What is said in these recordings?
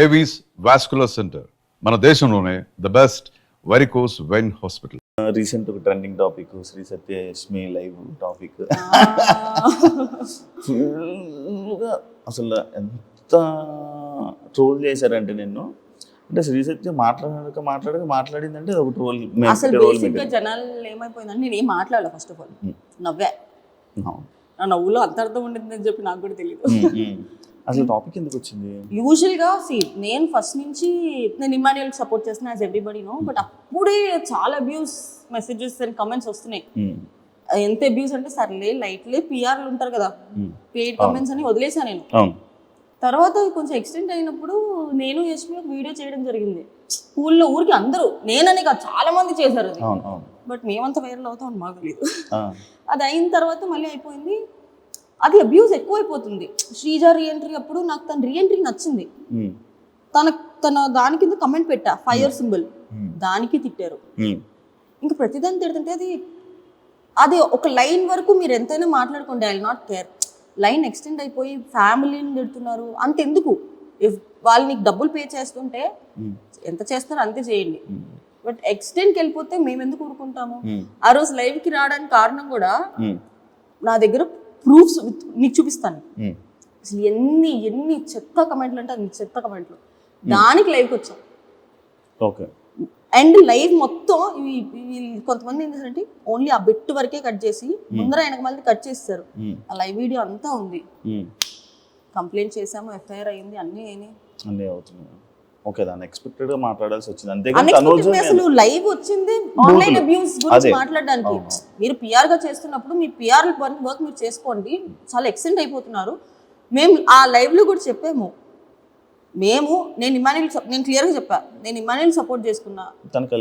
Avis vascular centre మన దేశంలోనే the best varicose vein hospital. Recent ఒక trending topic Shri Satyalakshmi live topic. అసలు ఎంత ట్రోల్ చేశారంటే నిన్ను, అంటే శ్రీ సత్య మాట్లాడిందంటే అది ఒక ట్రోల్. అసలు బేసిక్గా జనాలు ఏమైపోయిందంటే నేను ఏం మాట్లాడలే. ఫస్ట్ ఆఫ్ ఆల్ నవ్వే, నా నవ్వులో అంత అర్థం ఉండిందని చెప్పి నాకు కూడా తెలియదు. అసలు టాపిక్ ఎందుకు వచ్చింది? యూజువల్గా నేను ఫస్ట్ నుంచి నేను ఇమాన్యుయల్ సపోర్ట్ చేస్తున్నా యాజ్ ఎవ్రీబడి నో, బట్ అప్పుడే చాలా అబ్యూస్ మెసేజెస్ అండ్ కమెంట్స్ వస్తున్నాయి. ఎంత అబ్యూస్ అంటే సర్లే లైట్లే పిఆర్లు ఉంటారు కదా, పెయిడ్ కమెంట్స్ అని వదిలేసా నేను. తర్వాత కొంచెం ఎక్స్టెండ్ అయినప్పుడు నేను యశ్మి ఒక వీడియో చేయడం జరిగింది స్కూల్లో. ఊరికి అందరూ, నేనని కాదు చాలా మంది చేశారు అది, బట్ మేమంతా వైరల్ అవుతాం అని మాకు తెలియదు. అది అయిన తర్వాత మళ్ళీ అయిపోయింది. అది అబ్యూస్ ఎక్కువైపోతుంది. శ్రీజ రీఎంట్రీ అప్పుడు నాకు తన రీఎంట్రీ నచ్చింది. తన దాని కింద కమెంట్ పెట్టా, ఫైర్ సింబల్, దానికి తిట్టారు. ఇంకా ప్రతిదాన్ని తిడుతుంటే అది ఒక లైన్ వరకు మీరు ఎంతైనా మాట్లాడుకోండి, I will not care. Line extend అయిపోయి ఫ్యామిలీని తిడుతున్నారు. అంతెందుకు, ఇఫ్ వాళ్ళు నీకు డబ్బులు పే చేస్తుంటే ఎంత చేస్తారో అంతే చేయండి, బట్ ఎక్స్టెండ్కి వెళ్ళిపోతే మేము ఎందుకు ఊరుకుంటాము? ఆ రోజు లైవ్కి రావడానికి కారణం కూడా నా దగ్గర ప్రూఫ్స్ నీకు చూపిస్తాను. అసలు ఎన్ని చెత్త కమెంట్లు అంటే అన్ని చెత్త కమెంట్లు, దానికి లైవ్కి వచ్చాం. ఓకే. అండ్ లైవ్ మొత్తం కొంతమంది ఏం చేశారంటే ఓన్లీ ఆ బిట్ వరకే కట్ చేసి ముందర వెనక మళ్ళీ కట్ చేస్తారు. ఆ లైవ్ వీడియో అంతా ఉంది. కంప్లైంట్ చేసాము, ఎఫ్ఐఆర్ అయింది, అన్నీ అవుతున్నాయి. ఓకే, దాన్ని ఎక్స్పెక్టెడ్ గా మాట్లాడాల్సి వచ్చింది. అసలు లైవ్ వచ్చింది ఆన్లైన్ అబ్యూస్ గురించి మాట్లాడడానికి. మీరు పిఆర్ గా చేస్తున్నప్పుడు మీ పిఆర్ వర్క్ మీరు చేసుకోండి, చాలా ఎక్స్టెండ్ అయిపోతున్నారు. మేము ఆ లైవ్ లో కూడా చెప్పాము, నేను క్లియర్ గా చెప్పా, నేను ఇమాన్యుయల్ సపోర్ట్ చేసుకున్నా,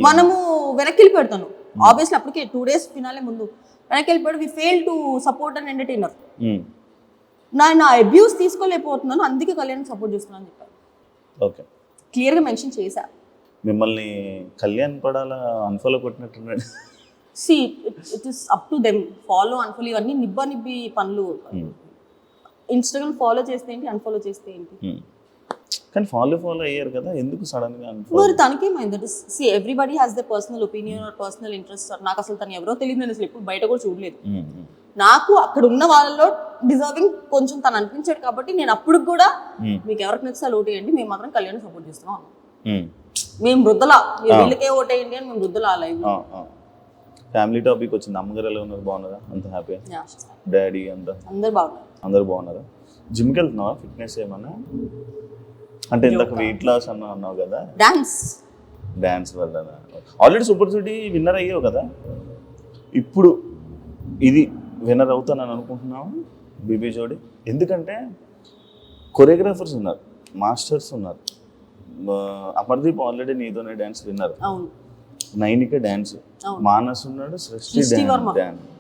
మనము వెనక్కి వెళ్ళిపెడతాను. ఆబ్వియస్లీ అప్పటికే 2 days ఫినాలే ముందు వెనక్కి వెళ్ళిపోయాడు. We fail to support and entertainer. నా అబ్యూస్ తీసుకోలేకపోతున్నాను, అందుకే కళ్యాణ్ సపోర్ట్ చేస్తున్నాను అని చెప్పాను. ఓకే, క్లియర్ గా మెన్షన్ చేశా. మిమ్మల్ని కళ్యాణ్ పడాలా అన్ఫాలో కొట్టినట్టున్నాడు. See it is up to them. Follow unfollow ఇవన్నీ నిబ్బి పనులు. ఇన్స్టాగ్రామ్ ఫాలో చేస్తే ఏంటి, అన్ఫాలో చేస్తే ఏంటి? కానీ ఫాలో అయ్యారు కదా, ఎందుకు సడన్ గా? మరి తనకేమైంది? See everybody has the personal opinion or personal interest. నాకు అసలు తను ఎవరో తెలియదు, నేను అసలు ఎప్పుడు బయట కూడా చూడలేదు. నాకు అక్కడ ఉన్న వాళ్ళలో డిజర్వింగ్ కొంచెం తను అనిపించాడు కాబట్టి నేను అప్పుడు కూడా మీకు ఎవరికి నచ్చితే ఓటు వేయండి, మేము మాత్రం కళ్యాణ్ సపోర్ట్ చేస్తున్నాం. మేము వృద్ధలా వీళ్ళకే ఓటు వేయండి అని మేము వృద్ధలా లైవ్. ఫ్యామిలీ టాపిక్ వచ్చింది. అమ్మగారు ఎలా ఉన్నారు? బాగున్నారా? అంత హ్యాపీ? డాడీ అందరు బాగున్నారా? జిమ్కి వెళ్తున్నావా? ఫిట్నెస్ ఏమన్నా? అంటే ఇందాక వెయిట్ లాస్ అన్నావు కదా, డాన్స్ వల్ల. ఆల్రెడీ సూపర్ సిటీ విన్నర్ అయ్యావు కదా, ఇప్పుడు ఇది విన్నర్ అవుతానని అనుకుంటున్నావు బీబీ జోడి? ఎందుకంటే కొరియోగ్రాఫర్స్ ఉన్నారు, మాస్టర్స్ ఉన్నారు. అమర్దీప్ ఆల్రెడీ నీతోనే dance winner, Nainika dance, Manas ఉన్నాడు, సృష్టి డాన్స్.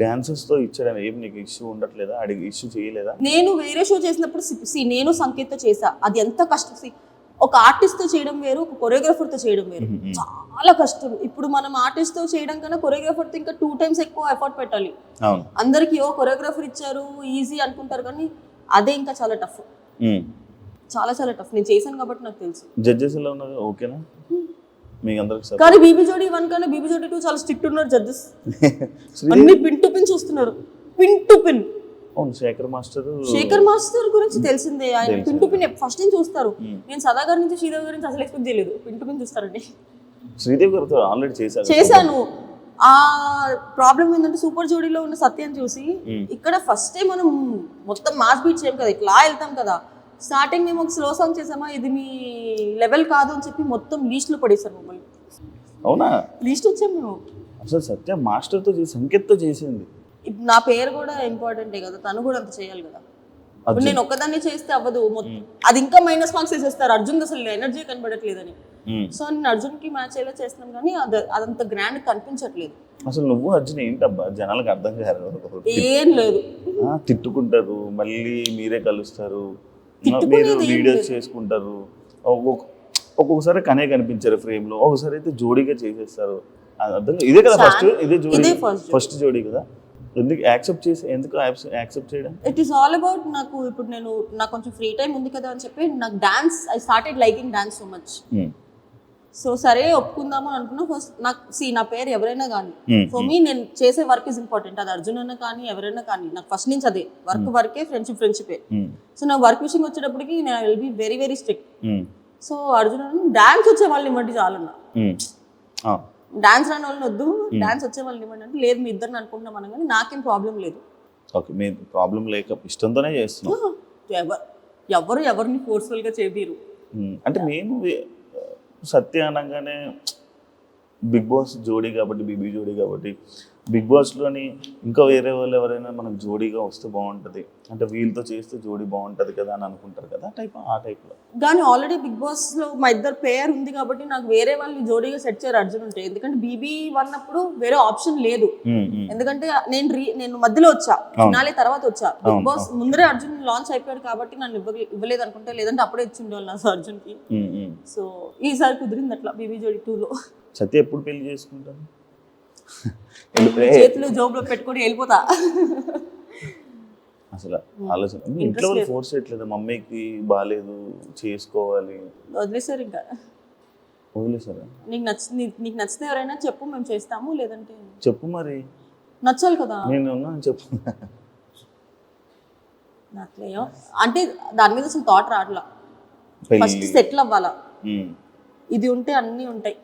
డాన్సెస్ తో ఇచ్చడం ఏం నీకు ఇష్యూ ఉండట్లేదా? అడిగి ఇష్యూ చేయలేదా? నేను వేరే షో చేసినప్పుడు నేను సంకేత్తో చేసా. అది ఎంత కష్టం. ఒక ఆర్టిస్ట్ తో చేయడం వేరు, ఒక కొరియోగ్రాఫర్ తో చేయడం వేరు. చాలా కష్టం. ఇప్పుడు మనం ఆర్టిస్ట్ తో చేయడం కన్నా కొరియోగ్రాఫర్ తో ఇంకా 2 times ఎక్కువ ఎఫర్ట్ పెట్టాలి. అందరికి కొరియోగ్రాఫర్ ఇచ్చారు ఈజీ అనుకుంటారు, కానీ అదే ఇంకా చాలా టఫ్, చాలా టఫ్. నేను చేశాను కాబట్టి నాకు తెలుసు. జడ్జెస్ ఎలా ఉన్నారు? ఓకేనా మీకు అందరికి? కానీ బీబీ జోడి 1 కన్నా బీబీ జోడి 2 చాలా స్ట్రిక్ట్ ఉన్నారు జడ్జెస్. అన్ని పిన్ టు పిన్ చూస్తున్నారు, pin to pin. Shekhar master గురించి తెలిసిందే, ఆయన పిన్ టు పిన్ ఫస్ట్ నుంచి చూస్తారు. నేను సదా గారి నుంచి శ్రీదేవి గారి నుంచి అసలు ఎక్స్పెక్ట్ చేయలేదు, పిన్ టు పిన్ చూస్తారండి. శ్రీదేవి గారితో ఆల్రెడీ చేశాను. ఆ ప్రాబ్లం ఏంటంటే సూపర్ జోడీలో ఉన్న సత్యాన్ని చూసి ఇక్కడ ఫస్ట్ టైం మనం మొత్తం మాస్ బీట్ చేయం కదా, ఇట్లా వెళ్తాం కదా. స్టార్టింగ్ మేము ఒక స్లో సాంగ్ చేసామా, ఇది మీ లెవెల్ కాదు అని చెప్పి మొత్తం లీస్ట్ లో పడేసారు మమ్మల్ని. అవునా? లీస్ట్ వచ్చాం మేము. అసలు సత్య మాస్టర్ తో సంకేత్తో చేసింది. నా పేరు కూడా ఇంపార్టెంటే కదా, తను కూడా అంత చేయాలి కదా. నేను ఒక్కదాన్ని చేస్తే అవ్వదు, అది ఇంకా మైనస్ మార్క్స్ వేసేస్తారు. అర్జున్ అసలు ఎనర్జీ కనబడట్లేదని. సో నేను అర్జున్ కి మ్యాచ్ అయ్యేలా చేస్తున్నాం, కానీ అదంత గ్రాండ్ కనిపించట్లేదు. అసలు నువ్వు అర్జున్ ఏంటబ్బా జనాలకు అర్థం కాదు. ఏం లేదు, తిట్టుకుంటారు, మళ్ళీ మీరే కలుస్తారు, మీరు వీడియోస్ చేసుకుంటారు. ఒక్కొక్కసారి కనే కనిపించారు ఫ్రేమ్ లో, ఒకసారి అయితే జోడీగా చేసేస్తారు. ఇదే కదా ఫస్ట్ జోడీ కదా. ఎందుకు యాక్సెప్ట్ చేయడం? ఇట్ ఈస్ ఆల్ అబౌట్ నాకు ఇప్పుడు నాకు కొంచెం ఫ్రీ టైం ఉంది కదా అని చెప్పి నాకు dance I started liking dance so much. So సరే ఒప్పుకుందాము అని అనుకున్నా. ఫస్ట్ నాకు నా పేరు ఎవరైనా కానీ ఫర్ మీ నేను చేసే వర్క్ ఇస్ ఇంపార్టెంట్. అది అర్జున్ అన్న కానీ ఎవరైనా కానీ నాకు ఫస్ట్ నుంచి అదే వర్కే, ఫ్రెండ్షిపే. సో నాకు వర్క్ విషయం వచ్చేటప్పటికి నేను will be very very strict. So Arjun అన్న డాన్స్ వచ్చే వాళ్ళని ఇవ్వండి చాలన్నా, డాన్స్ రాని వాళ్ళని వద్దు, డాన్స్ వచ్చే వాళ్ళని ఇవ్వండి అంటే లేదు మీ ఇద్దరిని అనుకుంటున్నాం అనగానే నాకేం ప్రాబ్లం లేదు. ఓకే, మీ ప్రాబ్లం లేక ఇష్టంతోనే చేస్తున్నాం. ఎవరిని ఫోర్స్ఫుల్గా చేపిరు. అంటే మేము సత్య అనగానే బిగ్ బాస్ జోడీ కాబట్టి, బీబీ జోడీ కాబట్టి, బిగ్ బాస్లోని ఇంకా వేరే వాళ్ళు ఎవరైనా మనకు జోడీగా వస్తే బాగుంటుంది అంటే వీళ్ళతో చేస్తే జోడీ బాగుంటుంది కదా అని అనుకుంటారు కదా, ఆ టైప్లో. కానీ ఆల్రెడీ బిగ్ బాస్లో మా ఇద్దరు పేరు ఉంది కాబట్టి నాకు వేరే వాళ్ళని జోడీగా సెట్ చేయరు అర్జున్ ఉంటే. ఎందుకంటే బీబీ అన్నప్పుడు వేరే ఆప్షన్ లేదు. ఎందుకంటే నేను మధ్యలో వచ్చా, ఫినాలే తర్వాత వచ్చా. బిగ్ బాస్ ముందరే అర్జున్ లాంచ్ అయిపోయాడు కాబట్టి నన్ను ఇవ్వలేదు అనుకుంటే, లేదంటే అప్పుడే ఇచ్చి ఉండేవాళ్ళు నా అర్జున్కి. సో ఈసారి కుదిరింది అట్లా బీబీ జోడీ 2లో. సత్య ఎప్పుడు పెళ్లి చేసుకుంటాను? చేతులు జోబులో పెట్టుకొని వెళ్ళిపోతా. అసలు ఆలోచన ఇంట్లో ఫోర్స్ చేయట్లేదు, మమ్మీకి బాగాలేదు చేసుకోవాలి, వదిలేసారు. ఇంకా వదిలేసారా? నీకు నచ్చితే ఎవరైనా చెప్పు, మేము చేస్తాము, లేదంటే చెప్పు. మరి నచ్చాలి కదా, నేను ఉన్నాను చెప్పు. నచ్చలేయో అంటే దాని మీద అసలు థాట్ రావట్లా. ఫస్ట్ సెటిల్ అవ్వాలా, ఇది ఉంటే అన్నీ ఉంటాయి.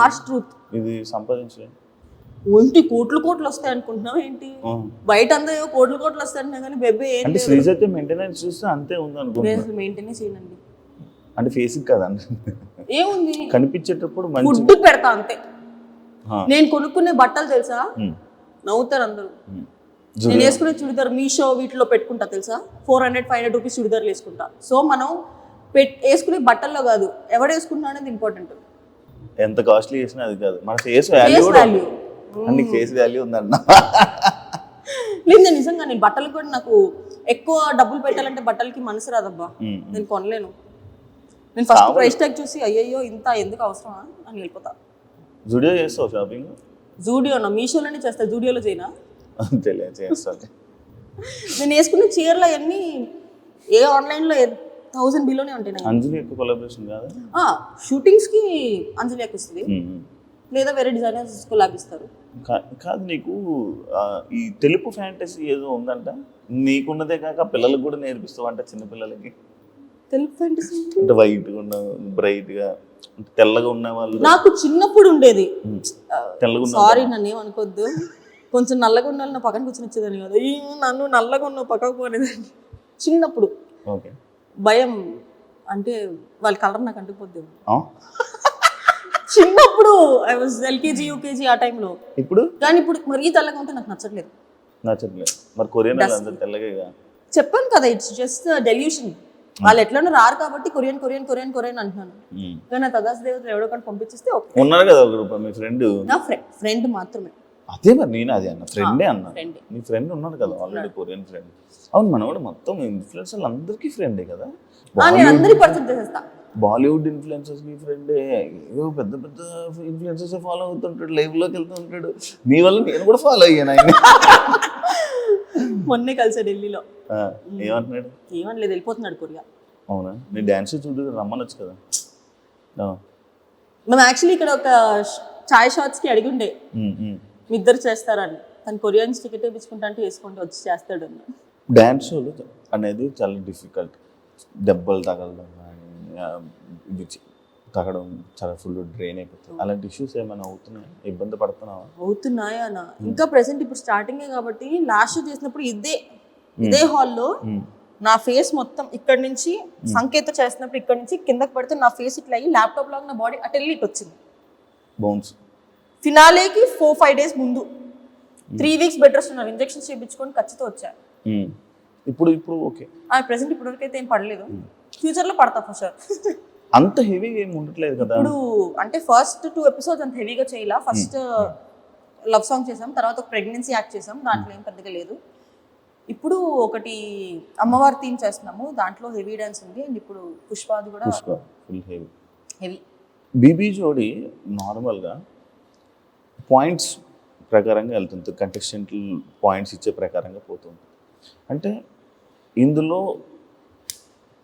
Harsh truth. ఇది సంపాదించలేదు ఒంటి కోట్లు వస్తాయి అనుకుంటున్నావు ఏంటి? బయట అంతా కోట్లు వస్తాయి అంటున్నా కానీ బెబ్బే అంటే శ్రీజత్య మెయింటెనెన్స్ చూస్తే అంతే ఉంది అనుకుంటున్నా. మెయింటెనెన్స్ చేయనండి అంటే ఫేస్ కదా ఏముంది, కనిపించేటప్పుడు ఫుడ్ పెడతా అంతే. నేను కొనుక్కునే బట్టలు తెలుసా, నవ్వుతారు అందరూ. నేను వేసుకునే చుడిదార్ మీషో వీటిలో పెట్టుకుంటా తెలుసా, 400-500 రూపీస్ చుడిదార్లు వేసుకుంటా. సో మనం వేసుకునే బట్టల్లో కాదు, ఎవడు వేసుకుంటా అనేది ఇంపార్టెంట్. ఎంత కాస్ట్లీ చేసినా అది కాదు, మన ఫేస్ వాల్యూ. అన్ని ఫేస్ వాల్యూ ఉందన్న. లేదు నిజంగా నేను బట్టలు కూడా నాకు ఎక్కువ డబ్బులు పెట్టాలంటే బట్టలకి మనసు రాదబ్బా, నేను కొనలేను. నేను ఫస్ట్ ప్రైస్ ట్యాగ్ చూసి అయ్యయ్యో ఇంత ఎందుకు అవసరమా అని వెళ్ళిపోతా. జూడియో చేస్తావు షాపింగ్? జూడియోనా, మీషోలోనే చేస్తా, జూడియోలో చేయనా? చేస్తాను. నేను వేసుకున్న చీరలు అవన్నీ ఏ ఆన్లైన్లో 1000 బిలోనే ఉంటాయి. అంజలి ఎక్కువ కొలాబరేషన్ కాదు, షూటింగ్స్కి అంజలి ఎక్కువ వస్తుంది, లేదా వేరే డిజైనర్స్ కొలాబ్ ఇస్తారు. కాదు, నీకు ఈ తెలుపు ఫ్యాంటసీ ఏదో ఉందంట, నీకున్నదే కాక పిల్లలకు కూడా నేర్పిస్తావు అంట, చిన్నపిల్లలకి. తెలుపు ఫ్యాంటసీ అంటే వైట్గా ఉన్న, బ్రైట్గా తెల్లగా ఉన్న వాళ్ళు. నాకు చిన్నప్పుడు ఉండేది. తెల్లగా ఉన్న, సారీ నన్ను ఏమనుకోద్దు, కొంచెం నల్లగా ఉన్న వాళ్ళు నా పక్కన కూర్చొని వచ్చేదాన్ని కదా, నన్ను నల్లగా ఉన్న పక్కకు పోనేదాన్ని చిన్నప్పుడు. ఓకే, భయం అంటే వాళ్ళ కలర్ నాకు అంటుకుపోద్ది చిన్నప్పుడు. ఐ వాజ్ ఎల్కేజీ యూకేజీ ఆ టైంలో. ఇప్పుడు కానీ ఇప్పుడు మరీ తెల్లగా ఉంటే నాకు నచ్చట్లేదు. మరి కొరియన్ అందరూ తెల్లగా. చెప్పాను కదా, ఇట్స్ జస్ట్ డెల్యూషన్. వాళ్ళు ఎట్లనో రారు కాబట్టి కొరియన్ అంటున్నాను. కానీ తదాస్ దేవతలు ఎవడో కానీ పంపించేస్తే ఓకే. ఉన్నారు కదా ఒక మీ ఫ్రెండ్. నా ఫ్రెండ్ మాత్రమే. అదే మరి నేను అదే అన్న, ఫ్రెండే అన్నా. మీ ఫ్రెండ్ ఉన్నాడు కదా ఆల్రెడీ, కొరియన్ ఫ్రెండ్. అవును, మనవాడు మొత్తం ఇన్ఫ్లుయెన్సర్లు అందరికీ ఫ్రెండే కదా. నేను అందరికి పరిచయం చేసేస్తా. బాలీవుడ్ ఇన్ఫ్లుయెన్సర్స్ నీ ఫ్రెండే, ఏదో పెద్ద ఇన్ఫ్లుయెన్సర్స్ ఫాలో అవుతుంటాడు, లైవ్ లోకి వెళ్తూ ఉంటాడు. నీ వల్ల నేను కూడా ఫాలో అయ్యాను ఆయన. మొన్నే కలిసా ఢిల్లీలో. ఏమంటున్నాడు? ఏమనలేదు, వెళ్ళిపోతున్నాడు కొరియా. అవునా, నీ డాన్స్ చూడు రమ్మనొచ్చు కదా. మేము యాక్చువల్లీ ఇక్కడ ఒక చాయ్ షాట్స్కి అడిగి ఉండే మీ ఇద్దరు చేస్తారని. తను కొరియన్స్ టికెట్ వేయించుకుంటా అంటే వేసుకుంటూ వచ్చి చేస్తాడు అన్న. డాన్స్ షోలు అనేది చాలా డిఫికల్ట్. దెబ్బలు తగలడం ఇది తగ్గడం చాలా ఫుల్ డ్రైన్ అయిపోతుంది. అలాంటి ఇష్యూస్ ఏమైనా అవుతున్నాయా, ఇబ్బంది పడుతున్నావా? అవుతున్నాయా అన్న, ఇంకా ప్రెసెంట్ ఇప్పుడు స్టార్టింగే కాబట్టి. లాస్ట్ షో చేసినప్పుడు ఇదే హాల్లో నా ఫేస్ మొత్తం ఇక్కడ నుంచి సంకేత చేసినప్పుడు ఇక్కడ నుంచి కిందకి పడితే నా ఫేస్ ఇట్లా అయ్యి ల్యాప్టాప్ లాగా నా బాడీ అటు వెళ్ళి వచ్చింది. బౌన్స్ ఫినాలేకి 4-5 డేస్ ముందు 3 వీక్స్ బెడ్ రెస్ట్ ఉన్నారు, ఇంజెక్షన్స్ చేయించుకొని ఖచ్చితంగా వచ్చా. ఇప్పుడు ఓకే. ప్రెసెంట్ ఇప్పటి వరకు అయితే ఏం పడలేదు, ఫ్యూచర్ లో పడతా ఫర్ షూర్. అంత హెవీగా ఏమి ఉండట్లేదు కదా ఇప్పుడు. అంటే ఫస్ట్ 2 ఎపిసోడ్స్ అంత హెవీగా చేయాల. ఫస్ట్ లవ్ సాంగ్ చేసాం, తర్వాత ఒక ప్రెగ్నెన్సీ యాక్ట్ చేసాం, దాంట్లో ఏం పెద్దగా లేదు. ఇప్పుడు ఒకటి అమ్మవారి థీమ్ చేస్తున్నాము, దాంట్లో హెవీ డాన్స్ ఉంది. అండ్ ఇప్పుడు పుష్పాది కూడా ఫుల్ హెవీ. హెవీ. బీబీ జోడి నార్మల్గా పాయింట్స్ ప్రకారంగా వెళ్తుంది, కంటెస్టెంట్లు పాయింట్స్ ఇచ్చే ప్రకారంగా పోతుంది. అంటే ఇందులో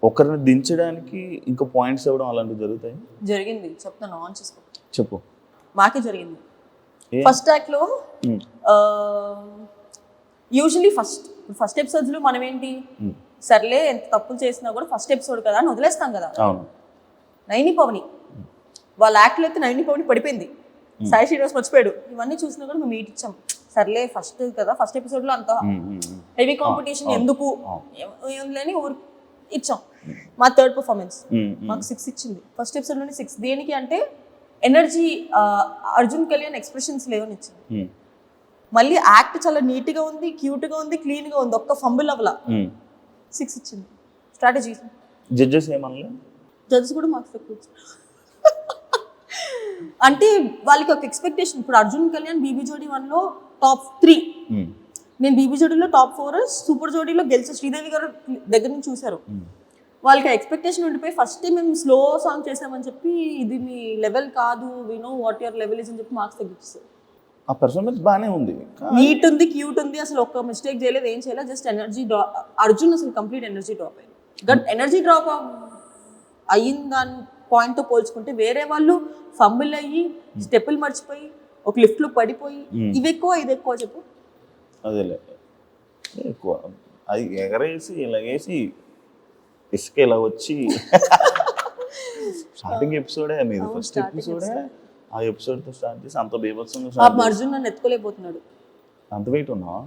ఒకరిని దించడానికి ఇంకా పాయింట్స్ ఇవ్వడం అలాంటివి జరుగుతాయి? జరిగింది, చెప్తాను, ఆన్ చేసుకో. చెప్పు. మాకే జరిగింది. ఏ? ఫస్ట్ యాక్ట్లో యూజువలీ ఫస్ట్ ఎపిసోడ్స్లో మనం ఏంటి, సర్లే ఎంత తప్పులు చేసినా కూడా ఫస్ట్ ఎపిసోడ్ కదా అని వదిలేస్తాం కదా. అవును. నైని పవని వాళ్ళ యాక్ట్లో అయితే నైని పవని పడిపోయింది, సాయి శ్రీనివాస్ మర్చిపోయాడు. ఇవన్నీ చూసినా కూడా మేము మీట్ ఇచ్చాం. సర్లే ఫస్ట్ కదా, ఫస్ట్ ఎపిసోడ్లో అంత హెవీ కాంపిటీషన్ ఎందుకు లేని ఊరు ఇచ్చాం. మా థర్డ్ పర్ఫార్మెన్స్ మాకు 6 ఇచ్చింది. ఫస్ట్ ఎపిసోడ్లోనే 6. దేనికి అంటే ఎనర్జీ, అర్జున్ కళ్యాణ్ ఎక్స్ప్రెషన్స్ లేవని ఇచ్చింది. మళ్ళీ యాక్ట్ చాలా నీట్గా ఉంది, క్యూట్గా ఉంది, క్లీన్గా ఉంది, ఒక్క ఫంబుల్ అవ్వలా 6 ఇచ్చింది. స్ట్రాటజీ. జడ్జెస్ ఏమన్నా? జడ్జెస్ కూడా మార్క్స్ ఎక్కువ ఇచ్చారు. అంటే వాళ్ళకి ఒక ఎక్స్పెక్టేషన్. ఇప్పుడు అర్జున్ కళ్యాణ్ బీబీ జోడీ 1లో టాప్ 3, నేను బీబీ జోడీలో టాప్ 4, సూపర్ జోడీలో గెలిచే శ్రీదేవి గారు దగ్గర నుంచి చూశారు. వాళ్ళకి ఎక్స్పెక్టేషన్ ఉండిపోయి ఫస్ట్ మేము స్లో సాంగ్ చేసామని చెప్పి ఇది మీ లెవెల్ కాదు, we know what your level is అని చెప్పి మార్క్స్ తగ్గిస్తారు. ఆ పర్ఫార్మెన్స్ బాగానే ఉంది, నీట్ ఉంది, క్యూట్ ఉంది, అసలు ఒక్క మిస్టేక్ చేయలేదు, ఏం చేయలేదు, జస్ట్ ఎనర్జీ డ్రాప్. అర్జున్ అసలు కంప్లీట్ ఎనర్జీ డ్రాప్ అయింది. బట్ ఎనర్జీ డ్రాప్ అయ్యింది దాని పాయింట్తో పోల్చుకుంటే వేరే వాళ్ళు ఫంబుల్ అయ్యి స్టెప్పులు మర్చిపోయి ఒక లిఫ్ట్లో పడిపోయి ఇవి ఎక్కువ ఇది ఎక్కువ చెప్పు. అదేలే ఎక్కువ అది ఎగరేసి ఇలాగేసి ఇసుక ఇలా వచ్చి స్టార్టింగ్ ఎపిసోడే మీది, ఫస్ట్ ఎపిసోడే ఆ ఎపిసోడ్తో స్టార్ట్ చేసి అంత బీభత్సంగా అర్జున్ నన్ను ఎత్తుకోలేకపోతున్నాడు. అంత వెయిట్ ఉన్నావా?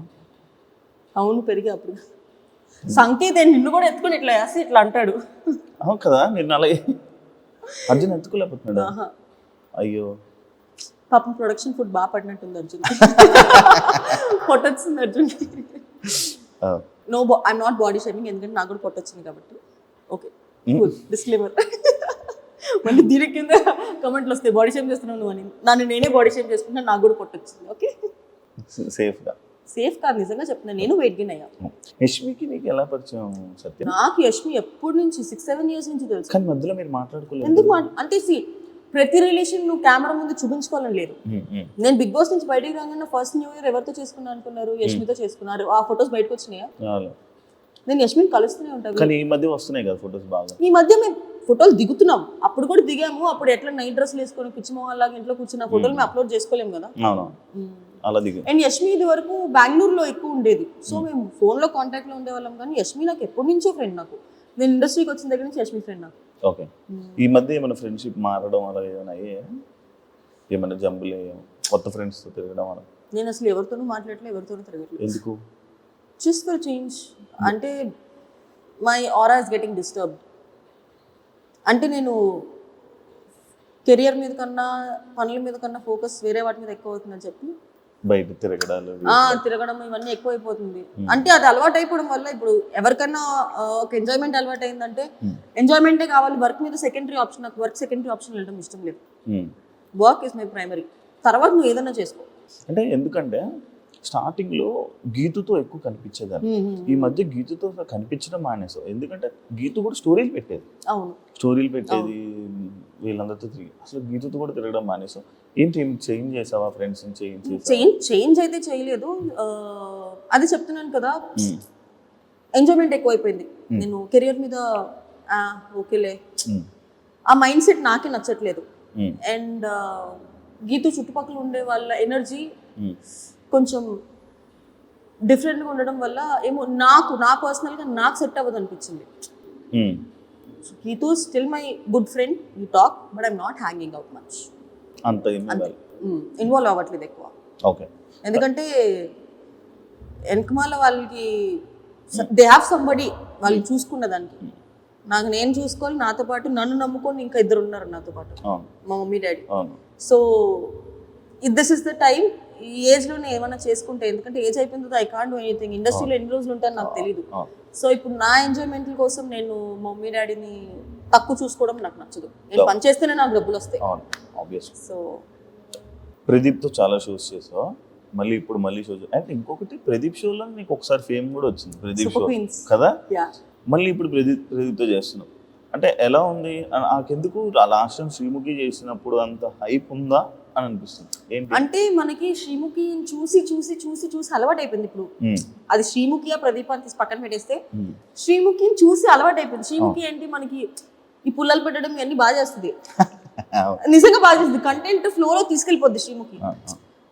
అవును, పెరిగి అప్పుడు సంకేత్ నిన్ను కూడా ఎత్తుకొని ఇట్లా వేసి ఇట్లా అంటాడు. అవును కదా, నిన్ను అలాగే అర్జున్ ఎత్తుకోలేకపోతున్నాడు. అయ్యో పాపం ప్రొడక్షన్ ఫుడ్ బాగా పడినట్టుంది అర్జున్. పొట్టొచ్చింది Arjun. No, I'm not body shaming, ఎందుకంటే నాకు కూడా పొట్టొచ్చింది కాబట్టి. Okay, disclaimer. మళ్ళీ దీని కింద కమెంట్లు వస్తాయి, బాడీ షేమ్ చేస్తున్నావు నువ్వు అని. నన్ను నేనే బాడీ షేమ్ చేసుకుంటున్నా, నాకు కూడా పొట్టొచ్చింది. ఓకే, సేఫ్ కాదు, నిజంగా చెప్తున్నా. నేను వెయిట్ గెయిన్ అయ్యా. యష్మికి నీకు ఎలా పరిచయం సత్యం? నాకు యష్మి ఎప్పటి నుంచి 6-7 years నుంచి తెలుసు. కానీ మధ్యలో మీరు మాట్లాడుకోలేదు ఎందుకు? అంటే ప్రతి రిలేషన్ నువ్వు కెమెరా ముందు చూపించుకోవాలని లేదు. నేను బిగ్ బాస్ నుంచి బయటికి రాగానే ఫస్ట్ న్యూ ఇయర్ ఎవరితో చేసుకున్నా అనుకున్నారు? యష్మితో చేసుకున్నారు. ఆ ఫొటోస్ బయటకు వచ్చినాయా? నేను యష్మిని కలుస్తూనే ఉంటాను. కానీ ఈ మధ్య వస్తున్నాయి కదా ఫొటోస్ బాగా. ఈ మధ్య మేము ఫోటోలు దిగుతున్నాం, అప్పుడు కూడా దిగాము. అప్పుడు ఎట్లా నైట్ డ్రెస్లు వేసుకొని పిచ్చిమోహన్లాగా ఇంట్లో కూర్చున్న ఫోటోలు మేము అప్లోడ్ చేసుకోలేము కదా. అలా దిగు. అండ్ యష్మి ఇది వరకు బెంగళూరులో ఎక్కువ ఉండేది, సో మేము ఫోన్లో కాంటాక్ట్లో ఉండేవాళ్ళం. కానీ యష్మి నాకు ఎప్పటి నుంచో ఫ్రెండ్. నాకు నేను ఇండస్ట్రీకి వచ్చిన దగ్గర నుంచి యష్మి ఫ్రెండ్ నాకు. ఓకే, ఈ మధ్య ఏమైనా ఫ్రెండ్షిప్ మారడం అలా ఏమైనా ఏమైనా జంబులే కొత్త ఫ్రెండ్స్తో తిరగడం అలా? నేను అసలు ఎవరితోనూ మాట్లాడలేదు, ఎవరితోనూ తిరగట్లేదు. ఎందుకు? Just for change. అంటే my aura is getting disturbed. అంటే నేను కెరియర్ మీద కన్నా పనుల మీద కన్నా ఫోకస్ వేరే వాటి మీద ఎక్కువ అవుతుందని చెప్పి బయట తిరగడం ఇవన్నీ ఎక్కువైపోతుంది. అంటే అది అలవాటు అయిపోవడం వల్ల ఇప్పుడు ఎవరికన్నా ఒక ఎంజాయ్మెంట్ అలవాటు అయిందంటే ఎంజాయ్మెంటే కావాలి, వర్క్ మీద సెకండరీ ఆప్షన్. నాకు వర్క్ సెకండరీ ఆప్షన్ వెళ్ళడం ఇష్టం లేదు. వర్క్ ఇస్ మై ప్రైమరీ, తర్వాత నువ్వు ఏదైనా చేసుకో. అంటే ఎందుకంటే స్టార్టింగ్లో గీతుతో ఎక్కువ కనిపించేదాన్ని, ఈ మధ్య గీతుతో కనిపించడం మానేసావు. ఎందుకంటే గీతు కూడా స్టోరీలు పెట్టేది. అవును, స్టోరీలు పెట్టేది వీళ్ళందరితో తిరిగి. అసలు గీతుతో కూడా తిరగడం మానేసావు. ఏంటి చేంజ్ చేసావా? ఫ్రెండ్స్ చేంజ్ అయితే చేయలేదు. అది చెప్తున్నాను కదా, ఎంజాయ్మెంట్ ఎక్కువైపోయింది. నేను కెరియర్ మీద ఓకేలే, ఆ మైండ్ సెట్ నాకే నచ్చట్లేదు. అండ్ గీతు చుట్టుపక్కల ఉండే వాళ్ళ ఎనర్జీ కొంచెం డిఫరెంట్గా ఉండడం వల్ల ఏమో నా పర్సనల్గా నాకు సెట్ అవ్వదు అనిపించింది. Geetu still my good friend, you talk, but I'm not hanging out much. అంతే ఇన్వాల్వ్ అవ్వట్లేదు ఎక్కువ. ఓకే, ఎందుకంటే వెనకమాల వాళ్ళకి దే హ్యావ్ సంబడి వాళ్ళని చూసుకున్న దానికి. నాకు నేను చూసుకోవాలి, నాతో పాటు నన్ను నమ్ముకొని ఇంకా 2 ఉన్నారు నాతో పాటు, మా mummy daddy. So this is the time. ఈ ఏజ్లోనే ఏమైనా చేసుకుంటే, ఎందుకంటే ఏజ్ అయిపోయింది, ఐ కాంట్ డూ ఎనీథింగ్. ఇండస్ట్రీలో ఎన్ని రోజులు ఉంటాను నాకు తెలీదు. సో ఇప్పుడు నా ఎంజాయ్మెంట్ కోసం నేను మా మమ్మీ డాడీని తక్కువ చూసుకోవడం నాకు నచ్చదు. నేను పని చేస్తేనే నాకు డబ్బులు వస్తాయి. సో ప్రదీప్తో చాలా షోస్ చేసావు, మళ్ళీ ఇప్పుడు షో. అంటే ఇంకొకటి, ప్రదీప్ షోలో నీకు ఒకసారి ఫేమ్ కూడా వచ్చింది, ప్రదీప్ షో కదా. మళ్ళీ ఇప్పుడు ప్రదీప్తో చేస్తున్నావు. అంటే ఎలా ఉంది? నాకెందుకు లాస్ట్ టైం శ్రీముఖి చేసినప్పుడు అంత హైప్ ఉందా అని అనిపిస్తుంది. ఏంటి అంటే మనకి శ్రీముఖి చూసి చూసి చూసి చూసి అలవాటు అయిపోయింది ఇప్పుడు. అది శ్రీముఖియా ప్రదీప్ అని తీసి పక్కన పెట్టేస్తే శ్రీముఖిని చూసి అలవాటు అయిపోయింది. శ్రీముఖి ఏంటి మనకి ఈ పుల్లలు పెట్టడం ఇవన్నీ బాగా చేస్తుంది, నిజంగా బాగా చేస్తుంది, కంటెంట్ ఫ్లోలో తీసుకెళ్ళిపోద్ది శ్రీముఖి.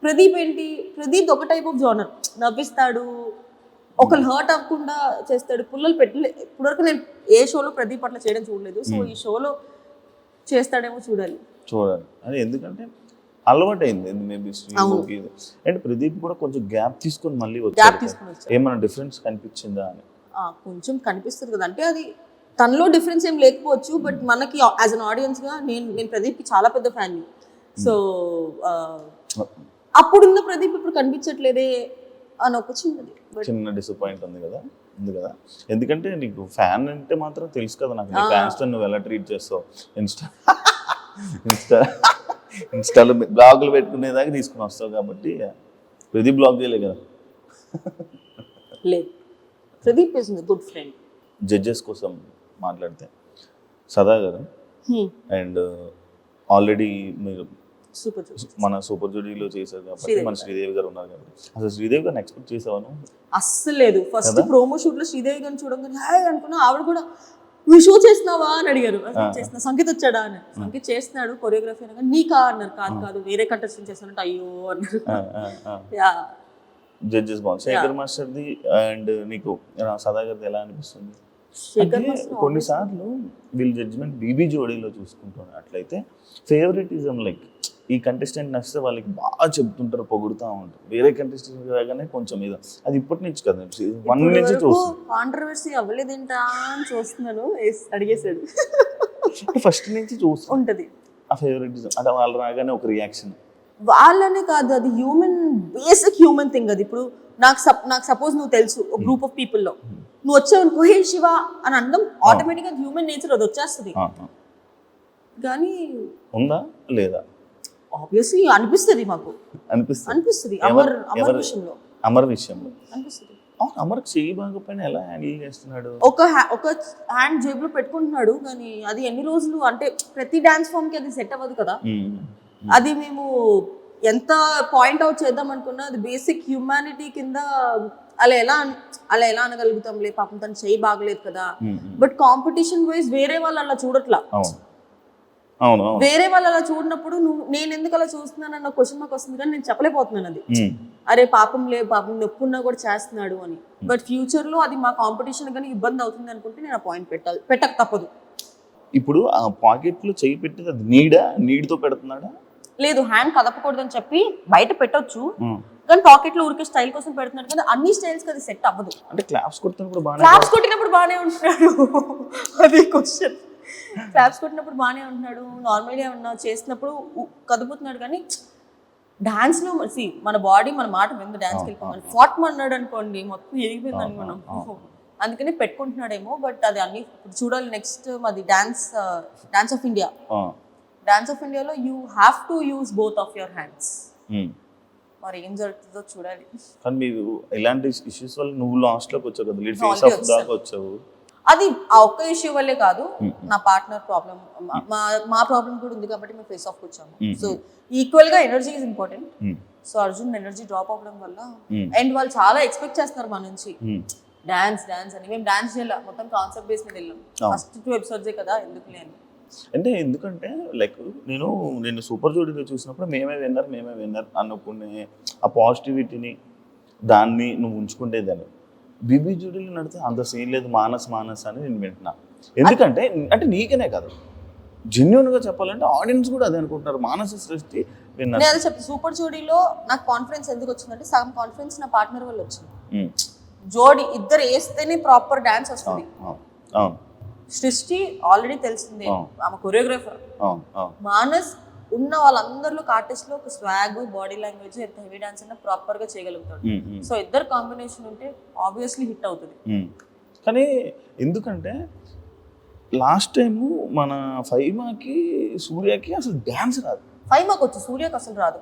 ప్రదీప్ ఏంటి, ప్రదీప్ ఒక టైప్ ఆఫ్ జోనర్, నవ్విస్తాడు, ఒకళ్ళు హర్ట్ అవ్వకుండా చేస్తాడు, పుల్లలు పెట్టలే. ఇప్పటివరకు నేను ఏ షోలో ప్రదీప్ అట్లా చేయడం చూడలేదు, సో ఈ షోలో చేస్తాడేమో చూడాలి. అది ఎందుకంటే అలవాటు అయింది మేబీ శ్రీముఖి. అండ్ ప్రదీప్ కూడా కొంచెం గ్యాప్ తీసుకొని మళ్ళీ వచ్చాడు, ఏమైనా డిఫరెన్స్ కనిపించిందా అని. కొంచెం కనిపిస్తుంది కదా, అంటే అది తనలో డిఫరెన్స్ ఏం లేకపోవచ్చు, బట్ మనకి యాజ్ అన్ ఆడియన్స్ గా నేను ప్రదీప్కి చాలా పెద్ద ఫ్యాన్. సో అప్పుడున్న ప్రదీప్ ఇప్పుడు కనిపించట్లేదే అని ఒక చిన్న డిసప్పాయింట్ ఉంది కదా. ఎందుకంటే నీకు ఫ్యాన్ అంటే మాత్రం తెలుసు కదా నాకు, నీ ఫ్యాన్స్ తో నువ్వు ఎలా ట్రీట్ చేస్తావు. ఇన్స్టాలో బ్లాగులు పెట్టుకునేదాకా తీసుకుని వస్తావు కాబట్టి ప్రదీప్ బ్లాగ్ చేయలే కదా. లేదు, Pradeep is good friend. Judges కోసం మాట్లాడితే సదా గారు అండ్ ఆల్రెడీ మీరు మన సూపర్ జోడీలో చేశారు కాబట్టి మన శ్రీదేవి గారు ఉన్నారు కాబట్టి అసలు శ్రీదేవి గారిని ఎక్స్పెక్ట్ చేసావాను? అస్సలు లేదు. ఫస్ట్ ప్రోమో షూట్ లో శ్రీదేవి గారిని చూడగానే హాయ్ అనుకున్నా. ఆవిడ కూడా నువ్వు షో చేస్తున్నావా అని అడిగారు. చేస్తున్నా. సంగీత్ వచ్చాడా అని. సంగీత్ చేస్తున్నాడు కొరియోగ్రఫీ అనగా నీకా అన్నారు. కాదు వేరే కంటెస్టెంట్ చేస్తానంటే అయ్యో అన్నారు. జడ్జెస్ బాగుంది. శేఖర్ మాస్టర్ది అండ్ నీకు సదా గారిది ఎలా అనిపిస్తుంది? కొన్నిసార్లు వీళ్ళు జడ్జిమెంట్ బీబీ జోడీలో చూసుకుంటున్నారు అట్లయితే ఫేవరెటిజం, లైక్ ఈ కంటెస్టెంట్ నచ్చితే వాళ్ళకి బాగా చెప్తుంటారు, పొగుడుతూ ఉంటారు. వేరే కంటెస్టెంట్ రాగానే కొంచెం మీద అది ఇప్పటి నుంచి కదా, 1 నుంచి చూస్తున్నాను. కాంట్రవర్సీ అవ్వలేదేంటా అని చూస్తున్నాను. అడిగేసాడు. ఫస్ట్ నుంచి చూస్తూ ఉంటది ఆ ఫేవరెటిజం. అంటే వాళ్ళు రాగానే ఒక రియాక్షన్. వాళ్ళనే కాదు, అది హ్యూమన్, బేసిక్ హ్యూమన్ థింగ్ అది. ఇప్పుడు నాకు సపోజ్ నువ్వు తెలుసు ఒక గ్రూప్ ఆఫ్ పీపుల్ లో నువ్వు వచ్చావు అనుకో హే శివ అని అనడం ఆటోమేటిక్ గా హ్యూమన్ నేచర్, అది వచ్చేస్తుంది. కానీ ఉందా లేదా? ఆబ్వియస్లీ అనిపిస్తుంది, మాకు అనిపిస్తుంది. అమర్ విషయంలో అనిపిస్తుంది. అమర్ చేయి బాగపోయినా ఎలా హ్యాండిల్ చేస్తున్నాడు? ఒక హ్యాండ్ జేబులో పెట్టుకుంటున్నాడు, కానీ అది ఎన్ని రోజులు అంటే ప్రతి డాన్స్ ఫామ్ కి అది సెట్ అవ్వదు కదా. అది మేము ఎంత పాయింట్ అవుట్ చేద్దాం అనుకున్నా అది బేసిక్ హ్యూమానిటీ కింద అలా ఎలా అనగలుగుతాంలే, పాపం తను చేయి బాగలేదు కదా. బట్ కాంపిటీషన్ వైజ్ వేరే వాళ్ళు అలా చూడట్లా. వేరే వాళ్ళు అలా చూడనప్పుడు నేను ఎందుకు అలా చూస్తున్నానన్న క్వశ్చన్ మాకు వస్తుంది, కానీ నేను చెప్పలేకపోతున్నాను అది. అరే పాపం నొప్పి ఉన్నా కూడా చేస్తున్నాడు అని. బట్ ఫ్యూచర్ లో అది మా కాంపిటీషన్ కానీ ఇబ్బంది అవుతుంది అనుకుంటే నేను ఆ పాయింట్ పెట్టక తప్పదు. ఇప్పుడు ఆ పాకెట్ లో చేయి పెట్టేది అది నీడ్తో పెడుతున్నాడా? లేదు, హ్యాండ్ కదపకూడదు అని చెప్పి బయట పెట్టొచ్చు, కానీ పాకెట్ లో ఊరికే స్టైల్ కోసం పెడుతున్నాడు కదా. అన్ని స్టైల్స్ అది సెట్ అవ్వదు. అంటే క్లాప్స్ కొట్టినప్పుడు బాగానే ఉంటున్నాడు. అది క్వశ్చన్. క్లాప్స్ కొట్టినప్పుడు బాగానే ఉంటున్నాడు, నార్మల్గా ఉన్నా చేసినప్పుడు కదుపుతున్నాడు. కానీ డాన్స్ లో మన బాడీ మన మాట విందు. డాన్స్కి వెళ్ళిపోమని ఫాట్ అన్నాడు అనుకోండి, మొత్తం ఎరిగిపోయిందని మనం. అందుకని పెట్టుకుంటున్నాడేమో. బట్ అది అన్ని చూడాలి. నెక్స్ట్ మాది dance of India. Dance of ఇండియాలో you have to use both of your hands. మరి ఏం జరుగుతుందో చూడాలి. కానీ మీరు ఇలాంటి ఇష్యూస్ వల్ల నువ్వు లాస్ట్ లోకి వచ్చావు కదా, ఫేస్ ఆఫ్ దాకా వచ్చావు. అది ఆ ఒక్క ఇష్యూ వల్లే కాదు, నా పార్ట్నర్ ప్రాబ్లం, మా ప్రాబ్లం కూడా ఉంది కాబట్టి మేము ఫేస్ ఆఫ్ వచ్చాము. సో ఈక్వల్ గా energy is important. So Arjun energy drop అవ్వడం వల్ల, అండ్ వాళ్ళు చాలా ఎక్స్పెక్ట్ చేస్తున్నారు మన నుంచి డాన్స్ అని. మేము డాన్స్ చేయాలి, మొత్తం కాన్సెప్ట్ బేస్ మీద వెళ్ళాం. ఫస్ట్ 2 ఎపిసోడ్సే కదా, ఎందుకులే అని. అంటే ఎందుకంటే లైక్ నేను సూపర్ జోడీలో చూసినప్పుడు మేమే విన్నర్ అనుకునే ఆ పాజిటివిటీని దాన్ని నువ్వు ఉంచుకుంటేదాన్ని. బీబీ జోడీలో నడితే అంత సీన్ లేదు, మానస్ అని నేను వింటున్నా. ఎందుకంటే అంటే నీకనే కాదు, జెన్యూన్ గా చెప్పాలంటే ఆడియన్స్ కూడా అదే అనుకుంటున్నారు. మానస సృష్టి విన్నర్. నేను చెప్తాను, సూపర్ జోడీలో నాకు కాన్ఫిడెన్స్ ఎందుకు వచ్చిందంటే సగం కాన్ఫిడెన్స్ నా పార్ట్నర్ వల్ల వచ్చింది. జోడీ ఇద్దరు వేస్తేనే ప్రాపర్ డాన్స్ వస్తుంది. సృష్టి ఆల్రెడీ తెలిసిందే, ఆమె కొరియోగ్రాఫర్. మానస్ ఉన్న వాళ్ళందరిలో ఆర్టిస్ట్ లో ఒక స్వాగ్, బాడీ లాంగ్వేజ్, ఎంత హెవీ డాన్స్ అయినా ప్రాపర్ గా చేయగలుగుతాడు. సో ఇద్దరు కాంబినేషన్ ఉంటే ఆబ్వియస్లీ హిట్ అవుతుంది. కానీ ఎందుకంటే లాస్ట్ టైం మన ఫైమాకి సూర్యకి అసలు డాన్స్ రాదు. ఫైమాకి వచ్చు, సూర్యకి అసలు రాదు.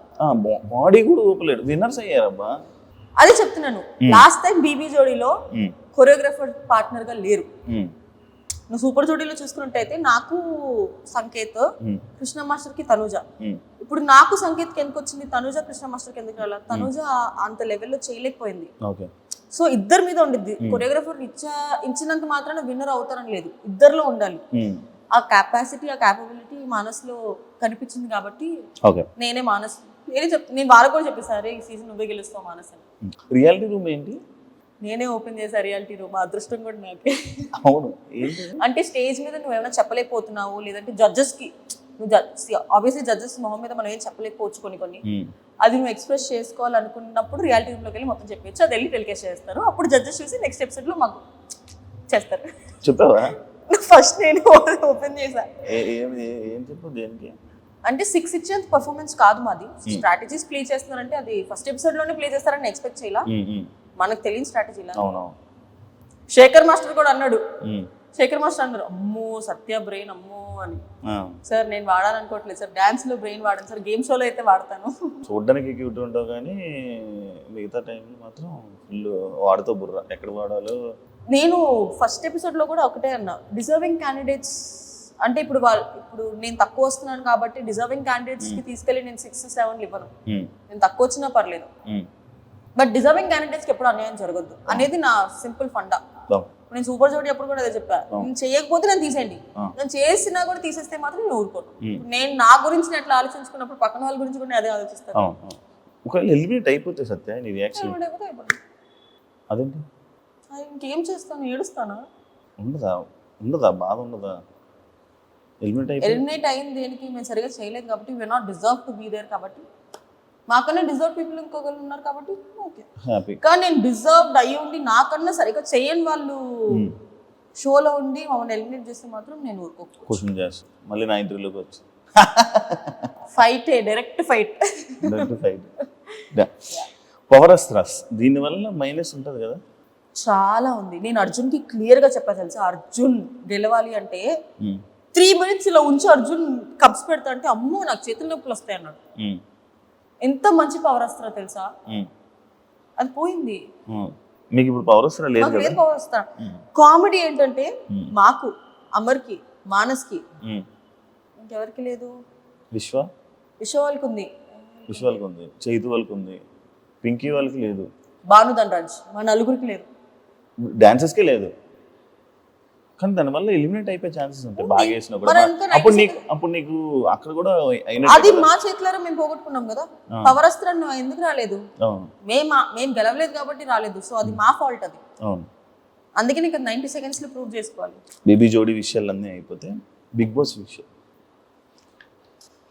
బాడీ కూడా ఊపలేడు. విన్నర్స్ అయ్యారబ్బా. అదే చెప్తున్నాను, లాస్ట్ టైం బీబీ జోడీలో కొరియోగ్రాఫర్ పార్ట్నర్ గా లేరు. నువ్వు సూపర్ జోడీలో చూసుకున్నట్టయితే నాకు సంకేత్, కృష్ణ మాస్టర్ కి తనుజ. ఇప్పుడు నాకు సంకేత్కి ఎందుకు వచ్చింది, తనుజ కృష్ణ మాస్టర్కి ఎందుకు రాలా, తనుజ అంత లెవెల్లో చేయలేకపోయింది. ఓకే. సో ఇద్దరి మీద ఉండిద్ది. కొరియోగ్రాఫర్ ఇచ్చినంత మాత్రాన విన్నర్ అవుతారని లేదు, ఇద్దరిలో ఉండాలి. ఆ కెపాసిటీ, ఆ క్యాపబిలిటీ మానస్లో కనిపించింది కాబట్టి నేనే నేను వాళ్ళకు కూడా చెప్పేసారు ఈ సీజన్ నువ్వే గెలుస్తావు మానస్ అని. రియాలిటీ రూమ్ ఏంటి? నేనే ఓపెన్ చేసా రియాలిటీ రూమ్. ఆ అదృష్టం కూడా నాకే. అవును. అంటే స్టేజ్ మీద నువ్వేమైనా చెప్పలేకపోతున్నావు, లేదంటే జడ్జెస్కి నువ్వు ఆబ్వియస్లీ జడ్జెస్ మొహం మీద మనం ఏం చెప్పలేకపోవచ్చు కొన్ని అది నువ్వు ఎక్స్ప్రెస్ చేసుకోవాలనుకున్నప్పుడు రియాలిటీ రూమ్లోకి వెళ్ళి మొత్తం చెప్పచ్చు. అది వెళ్ళి టెలికాస్ట్ చేస్తారు. అప్పుడు జడ్జెస్ చూసి నెక్స్ట్ ఎపిసోడ్లో మాకు చేస్తారు. చెప్పావా? ఫస్ట్ నేను ఓపెన్ చేశా. ఏం చెప్పు దేనికి? అంటే 6 ఇచ్చేంత పర్ఫార్మెన్స్ కాదు మాది. స్ట్రాటజీస్ ప్లే చేస్తున్నారంటే అది ఫస్ట్ ఎపిసోడ్లోనే ప్లే చేస్తారని ఎక్స్పెక్ట్ చేయాల. మనకు తెలియని స్ట్రాటజీలా. శేఖర్ మాస్టర్ కూడా అన్నాడు, అమ్మో సత్య బ్రెయిన్ అమ్మో అని. సార్ నేను వాడాలనుకోవట్లేదు సార్, డాన్స్ లో బ్రెయిన్ వాడాను సార్, గేమ్ షోలో అయితే వాడతాను. చూడడానికి క్యూట్ ఉంటావు కానీ మిగతా టైంలో మాత్రం ఫుల్ వాడుతూ బుర్ర ఎక్కడ వాడాలో. నేను ఫస్ట్ ఎపిసోడ్ లో కూడా ఒకటే అన్నా, డిజర్వింగ్ క్యాండిడేట్స్ అంటే ఇప్పుడు నేను తక్కువ వస్తున్నాను కాబట్టి డిజర్వింగ్ క్యాండిడేట్స్ కి తీసుకెళ్లి నేను 6-7 ఇవ్వను. నేను తక్కువ వచ్చినా పర్లేదు, బట్ డిజర్వింగ్ క్యాండిడేట్స్ కి ఎప్పుడు అన్యాయం జరగద్దు అనేది నా సింపుల్ ఫండా. నేను సూపర్ జోడీ అప్పుడు కూడా అదే చెప్పా, నేను చేయకపోతే నేను తీసేయండి, నేను చేసినా కూడా తీసేస్తే మాత్రం నేను ఊరుకోను. నేను నా గురించి ఎట్లా ఆలోచించుకున్నప్పుడు పక్కన వాళ్ళ గురించి కూడా అదే ఆలోచిస్తాను. ఒకవేళ ఎలిమినేట్ అయిపోతే సత్య నీ రియాక్షన్ అదేంటి? ఇంకేం చేస్తాను, ఏడుస్తానా? ఉండదా బాధ ఉండదా? ఎలిమినేట్ అయింది దేనికి, మేము సరిగా చేయలేదు కాబట్టి, we are not deserve to be there కాబట్టి, మాకన్నా డిజర్వ్ పీపుల్ ఇంకొకరు ఉన్నారు కాబట్టి ఓకే. కానీ నేను డిజర్వ్డ్ అయ్యి ఉండి నాకన్నా సరిగ్గా చేయని వాళ్ళు షోలో ఉండి మమ్మల్ని ఎలిమినేట్ చేస్తే మాత్రం నేను ఊరుకోవచ్చు. మళ్ళీ నా ఇంటర్వ్యూలోకి వచ్చి fight, direct fight. Power astras దీనివల్ల మైనస్ ఉంటుంది కదా? చాలా ఉంది. నేను అర్జున్కి క్లియర్గా చెప్పా తెలుసా, అర్జున్ గెలవాలి అంటే 3 minutes ఇలా ఉంచి అర్జున్ కప్స్ పెడతా అంటే అమ్మో నాకు చేతుల నొప్పులు వస్తాయి అన్నాడు. ఎంత మంచి పవర్ అస్త్రా తెలుసా, అది పోయింది. మీకు ఇప్పుడు పవర్ అస్త్రా లేదు కదా? పవర్ అస్త్రా. కామెడీ ఏంటంటే మాకు, అమర్కి, మానస్కి, ఇంకెవరికి లేదు. విశ్వ వాళ్ళకి ఉంది, చైతు వాళ్ళకి ఉంది, పింకీ వాళ్ళకి లేదు, భాను ధనరాజ్ మా నలుగురికి లేదు, డాన్సర్స్కే లేదు. కానీ దానివల్ల ఎలిమినేట్ అయిపోయే ఛాన్సెస్ ఉంటాయి బాగా వేసినప్పుడు. అప్పుడు నీకు అక్కడ కూడా అది మా చేతిలో మేము పోగొట్టుకున్నాం కదా. పవర్ అస్త్రం ఎందుకు రాలేదు, మేము గెలవలేదు కాబట్టి రాలేదు. సో అది మా ఫాల్ట్. అది అందుకే నీకు 90 seconds లో ప్రూవ్ చేసుకోవాలి. బేబీ జోడీ విషయాలు అన్నీ అయిపోతే బిగ్ బాస్ విషయం